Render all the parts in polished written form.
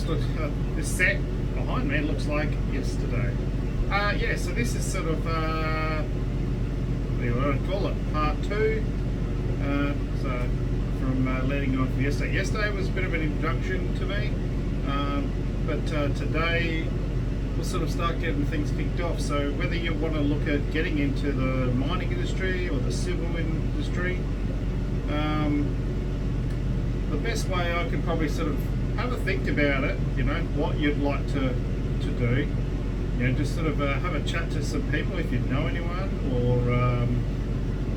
this set behind me looks like yesterday. Yeah, so this is sort of what do you want to call it? Part two. So from leading on from yesterday. Yesterday was a bit of an introduction to me, but today we'll sort of start getting things kicked off. So whether you want to look at getting into the mining industry or the civil industry, the best way I could probably sort of have a think about it, you know, what you'd like to do, you know, just sort of have a chat to some people if you know anyone, or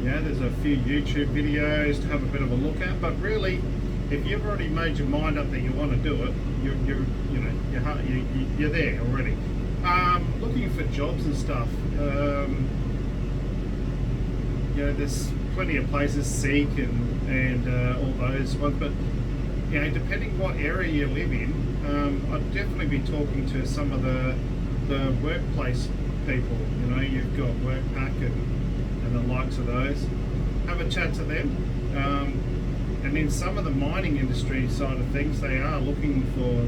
yeah, there's a few YouTube videos to have a bit of a look at. But really, if you've already made your mind up that you want to do it, you're there already. Looking for jobs and stuff. You know, there's plenty of places, Seek and all those ones, but you know, depending what area you live in, I'd definitely be talking to some of the workplace people. You know, you've got Workpac and the likes of those. Have a chat to them. And in some of the mining industry side of things, they are looking for,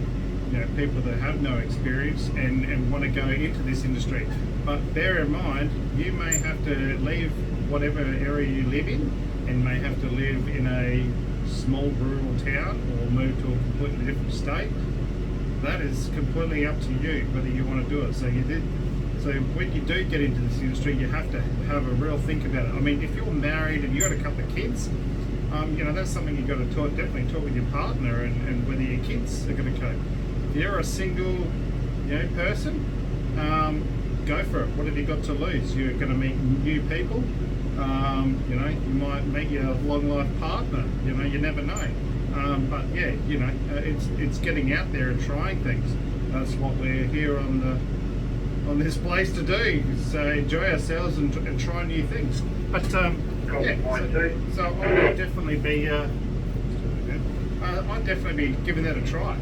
you know, people that have no experience and want to go into this industry. But bear in mind, you may have to leave whatever area you live in, and may have to live in a small rural town or move to a completely different state. That is completely up to you whether you want to do it. So when you do get into this industry, you have to have a real think about it. I mean, if you're married and you've got a couple of kids, you know, that's something you've got to definitely talk with your partner and whether your kids are going to cope. If you're a single, you know, person, go for it. What have you got to lose? You're going to meet new people. You know, you might meet your long life partner. You know, you never know. But yeah, you know, it's getting out there and trying things. That's what we're here on this place to do. Is enjoy ourselves and try new things. But yeah, so I would definitely be I'd definitely be giving that a try.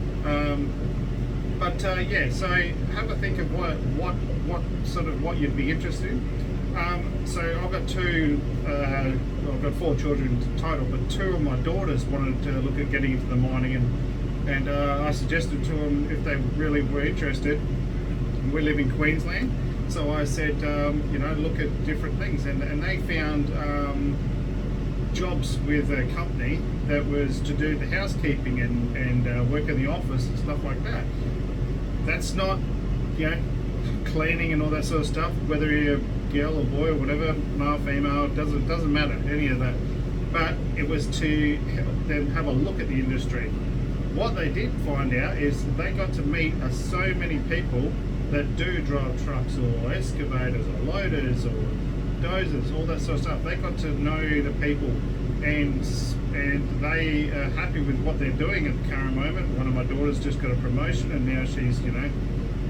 But yeah, so have a think of what sort of what you'd be interested in. So I've got I've got 4 children in total, but 2 of my daughters wanted to look at getting into the mining, and I suggested to them if they really were interested. We live in Queensland, so I said, you know, look at different things, and they found jobs with a company that was to do the housekeeping and work in the office and stuff like that. That's not, you know, cleaning and all that sort of stuff, whether you're a girl or boy or whatever, male, female, doesn't matter, any of that. But it was to help them have a look at the industry. What they did find out is that they got to meet so many people that do drive trucks or excavators or loaders or dozers, all that sort of stuff. They got to know the people, and they are happy with what they're doing at the current moment. One of my daughters just got a promotion, and now she's, you know,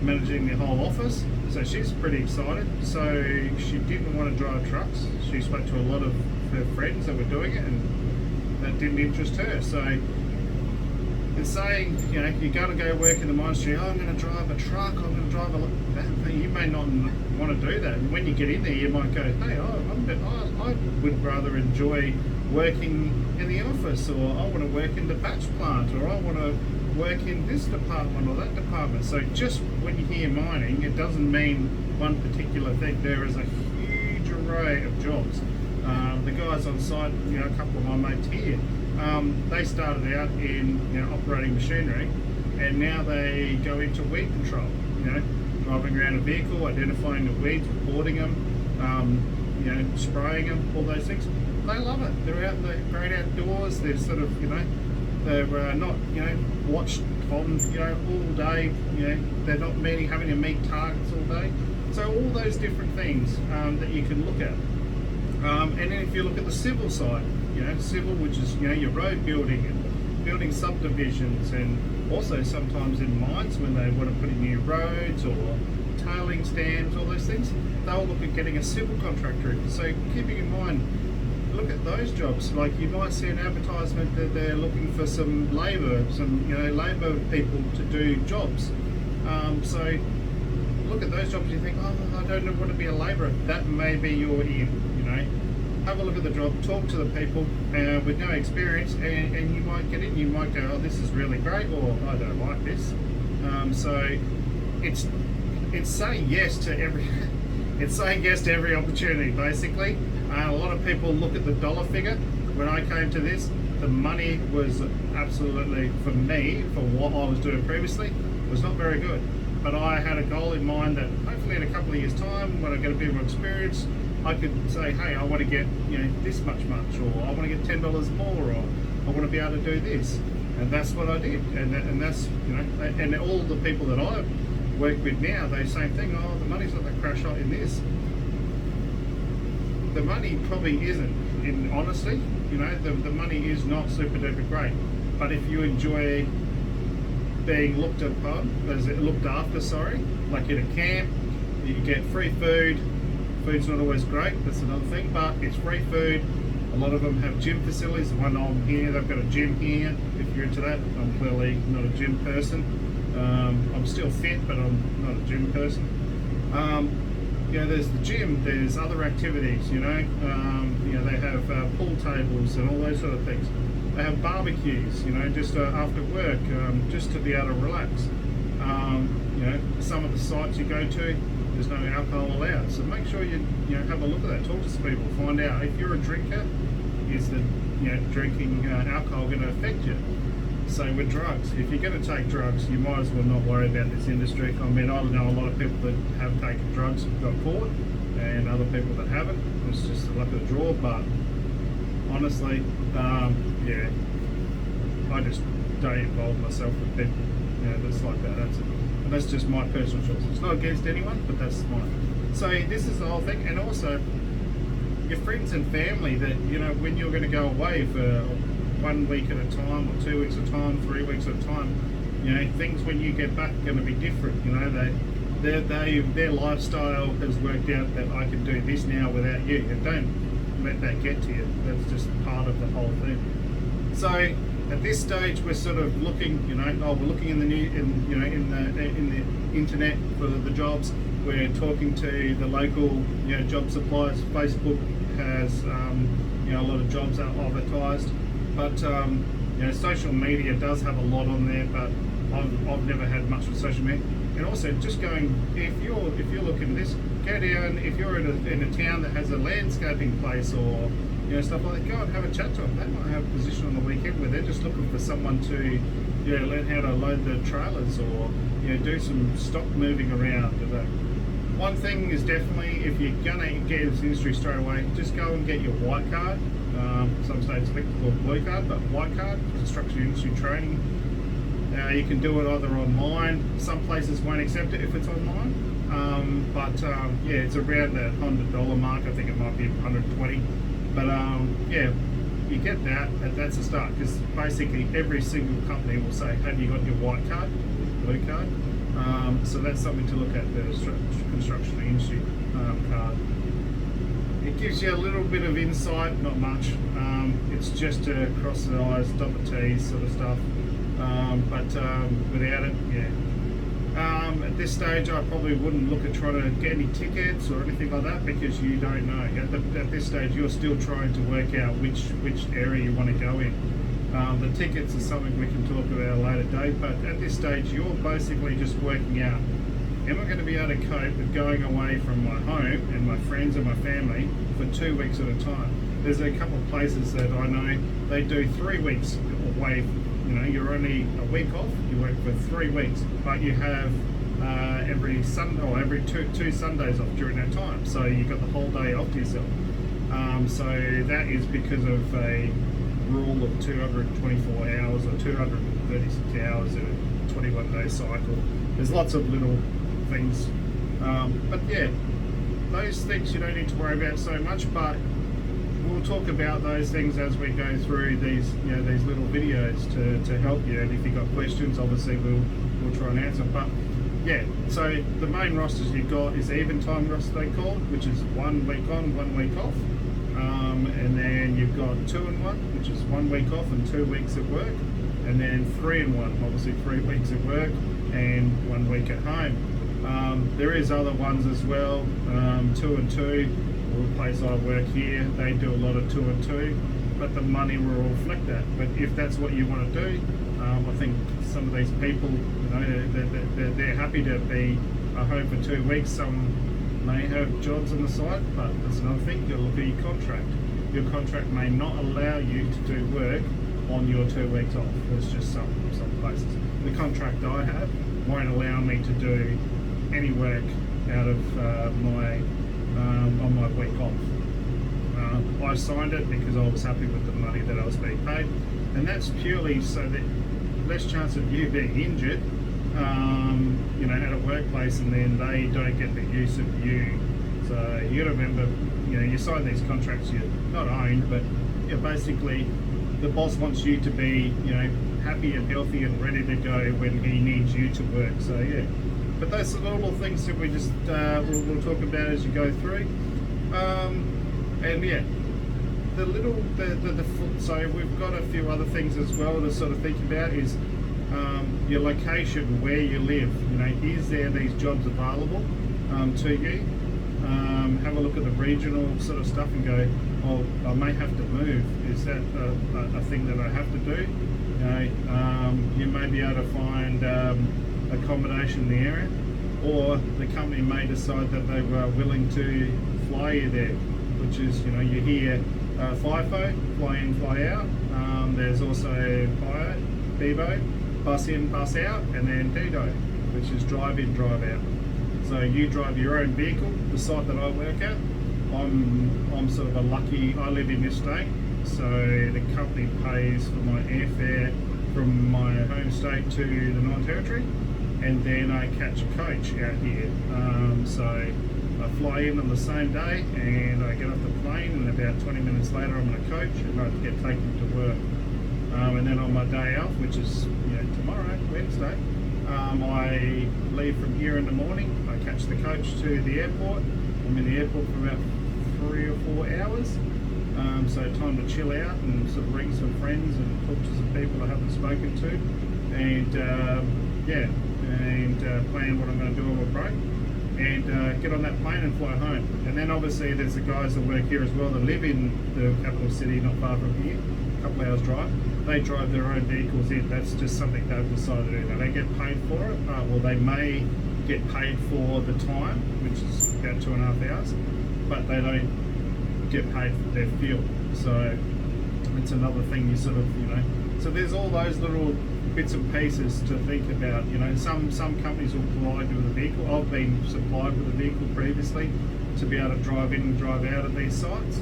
managing the whole office, so she's pretty excited. So she didn't want to drive trucks. She spoke to a lot of her friends that were doing it, and that didn't interest her. So it's saying, you know, you're going to go work in the mine industry. Oh, I'm going to drive a truck, I'm going to drive that. You may not want to do that. And when you get in there, you might go, hey, I would rather enjoy working in the office, or I want to work in the batch plant, or I want to work in this department or that department. So just when you hear mining, it doesn't mean one particular thing. There is a huge array of jobs. The guys on site, you know, a couple of my mates here, they started out in, you know, operating machinery, and now they go into weed control. You know, driving around a vehicle, identifying the weeds, reporting them, you know, spraying them, all those things. They love it. They're out in the great outdoors. They're sort of, you know, they're not, you know, watched on, you know, all day. You know, they're not having to meet targets all day. So all those different things that you can look at. And then if you look at the civil side, you know, civil, which is, you know, your road building and building subdivisions, and also sometimes in mines when they want to put in new roads or tailing stands, all those things, they'll look at getting a civil contractor in. So keeping in mind, look at those jobs. Like you might see an advertisement that they're looking for some labour, you know, labour people to do jobs. So look at those jobs and you think, oh, I don't want to be a labourer. That may be your in, you know. Have a look at the job, talk to the people with no experience, and you might get in. You might go, oh, this is really great, or I don't like this. So it's saying yes to every it's saying yes to every opportunity basically. A lot of people look at the dollar figure. When I came to this, the money was absolutely, for me, for what I was doing previously, was not very good. But I had a goal in mind that hopefully in a couple of years' time, when I get a bit more experience, I could say, hey, I want to get this much, or I want to get $10 more, or I want to be able to do this, and that's what I did. And that's and all the people that I work with now, they same thing. Oh, the money's not that crash hot in this. The money probably isn't. In honestly, the money is not super duper great. But if you enjoy being looked after, like in a camp, you get free food. Food's not always great, that's another thing, but it's free food. A lot of them have gym facilities. The one I'm here, they've got a gym here. If you're into that, I'm clearly not a gym person. I'm still fit, but I'm not a gym person. There's the gym, there's other activities, they have pool tables and all those sort of things. They have barbecues, just after work, just to be able to relax. Some of the sites you go to, there's no alcohol allowed, so make sure you have a look at that. Talk to some people, find out if you're a drinker, is the drinking alcohol going to affect you? Same with drugs. If you're going to take drugs, you might as well not worry about this industry. I mean, I know a lot of people that have taken drugs and got caught, and other people that haven't. It's just the luck of the draw. But honestly, I just don't involve myself with people that's like that. That's it. And that's just my personal choice. It's not against anyone, but that's mine. So this is the whole thing. And also your friends and family that, when you're going to go away for 1 week at a time, or 2 weeks at a time, 3 weeks at a time, things when you get back are going to be different. Their lifestyle has worked out that I can do this now without you. And don't let that get to you. That's just part of the whole thing. So at this stage, we're sort of looking, we're looking in the internet for the jobs. We're talking to the local, job suppliers. Facebook has, a lot of jobs advertised, but social media does have a lot on there. But I've never had much with social media. And also, just going, if you're looking at this, go down. If you're in a town that has a landscaping place or stuff like that, go and have a chat to them. They might have a position on the weekend where they're just looking for someone to learn how to load the trailers or do some stock moving around. One thing is definitely, if you're gonna get into this industry straight away, just go and get your white card. Some states think it's called blue card, but white card, construction industry training. You can do it either online. Some places won't accept it if it's online. It's around that $100 mark. I think it might be 120. But you get that, and that's a start, because basically every single company will say, have you got your white card, blue card? So that's something to look at, the construction industry card. It gives you a little bit of insight, not much. It's just to cross the I's, dot the T's sort of stuff. Without it, at this stage, I probably wouldn't look at trying to get any tickets or anything like that, because you don't know. At this stage, you're still trying to work out which area you want to go in. The tickets are something we can talk about at a later date, but at this stage, you're basically just working out, am I going to be able to cope with going away from my home and my friends and my family for 2 weeks at a time? There's a couple of places that I know, they do 3 weeks away. You're only a week off, you work for 3 weeks, but you have every Sunday or every two Sundays off during that time. So you've got the whole day off to yourself. So that is because of a rule of 224 hours or 236 hours in a 21-day cycle. There's lots of little things. Those things you don't need to worry about so much, but we'll talk about those things as we go through these little videos to help you. And if you've got questions, obviously we'll try and answer. But so the main rosters you've got is even time roster, they call it, which is 1 week on, 1 week off. And then you've got 2-in-1, which is 1 week off and 2 weeks at work. And then 3-in-1, obviously 3 weeks at work and 1 week at home. There is other ones as well, 2-and-2. The place I work here, they do a lot of 2-and-2, but the money will reflect that. But if that's what you want to do, I think some of these people, you know, they're happy to be home for 2 weeks. Some may have jobs on the side, but there's another thing. You look at your contract. Your contract may not allow you to do work on your 2 weeks off. There's just some places. The contract I have won't allow me to do any work out of on my week off. I signed it because I was happy with the money that I was being paid, and that's purely so that less chance of you being injured, you know, at a workplace, and then they don't get the use of you. So you got to remember, you know, you sign these contracts, you're not owned, but you're basically, the boss wants you to be, you know, happy and healthy and ready to go when he needs you to work. So yeah, but those are the little things that we just we'll talk about as you go through. And yeah, so we've got a few other things as well to sort of think about is your location, where you live. You know, is there these jobs available to you? Have a look at the regional sort of stuff and go, oh, I may have to move. Is that a thing that I have to do? You know, you may be able to find accommodation in the area, or the company may decide that they were willing to fly you there, which is, you know, you hear FIFO, fly in, fly out. There's also BIBO, bus in, bus out, and then DDO, which is drive in, drive out. So you drive your own vehicle. The site that I work at, I'm sort of a lucky, I live in this state, so the company pays for my airfare from my home state to the Northern Territory, and then I catch a coach out here. So I fly in on the same day and I get off the plane, and about 20 minutes later I'm on a coach and I get taken to work. And then on my day off, which is, you know, tomorrow, Wednesday, I leave from here in the morning. I catch the coach to the airport. I'm in the airport for about 3 or 4 hours. So time to chill out and sort of ring some friends and talk to some people I haven't spoken to, and yeah, and plan what I'm going to do on my break, and get on that plane and fly home. And then obviously there's the guys that work here as well that live in the capital city, not far from here, a couple of hours drive. They drive their own vehicles in. That's just something they've decided to do. They don't get paid for it. Well, they may get paid for the time, which is about 2.5 hours, but they don't get paid for their fuel. So it's another thing you sort of, you know, so there's all those little bits and pieces to think about. You know, some companies will provide you with a vehicle. I've been supplied with a vehicle previously to be able to drive in and drive out of these sites.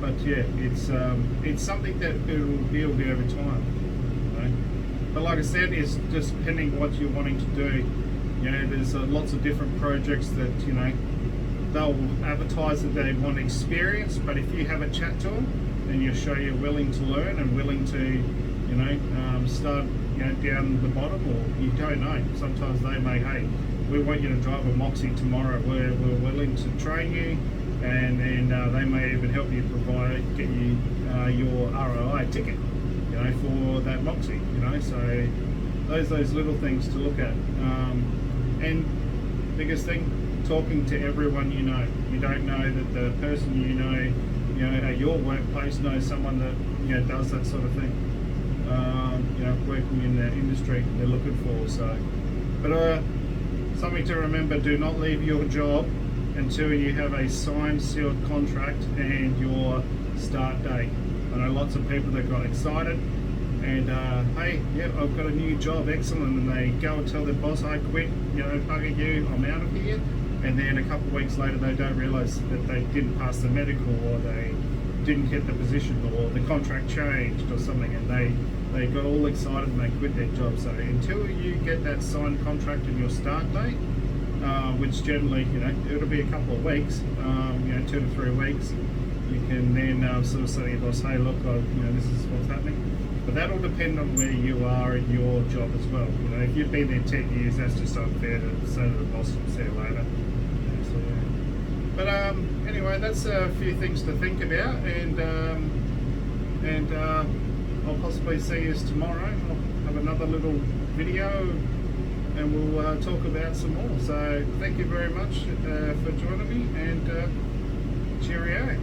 But yeah, it's something that it will build over time. You know? But like I said, it's just depending what you're wanting to do. You know, there's lots of different projects that, you know, they'll advertise that they want experience, but if you have a chat to them and you show you're willing to learn and willing to, you know, start, you know, down the bottom, or you don't know. Sometimes they may, hey, we want you to drive a Moxie tomorrow. We're willing to train you, and they may even help you get you your ROI ticket, you know, for that Moxie. You know, so those little things to look at. And biggest thing, talking to everyone you know. You don't know that the person you know, at your workplace knows someone that, you know, does that sort of thing. You know, working in the industry they're looking for. So, but something to remember: do not leave your job until you have a signed, sealed contract and your start date. I know lots of people that got excited and hey, yeah, I've got a new job, excellent, and they go and tell their boss, I quit, you know, bugger you, I'm out of here. And then a couple of weeks later they don't realise that they didn't pass the medical, or they didn't get the position, or the contract changed or something, and they got all excited and they quit their job. So until you get that signed contract and your start date, which generally, you know, it'll be a couple of weeks, you know, 2 to 3 weeks, you can then sort of say to your boss, hey, look, you know, this is what's happening. But that'll depend on where you are in your job as well. You know, if you've been there 10 years, that's just unfair to say to the boss, see you later. So, yeah. But anyway, that's a few things to think about, and I'll possibly see you tomorrow. I'll have another little video, and we'll talk about some more. So thank you very much for joining me, and cheerio.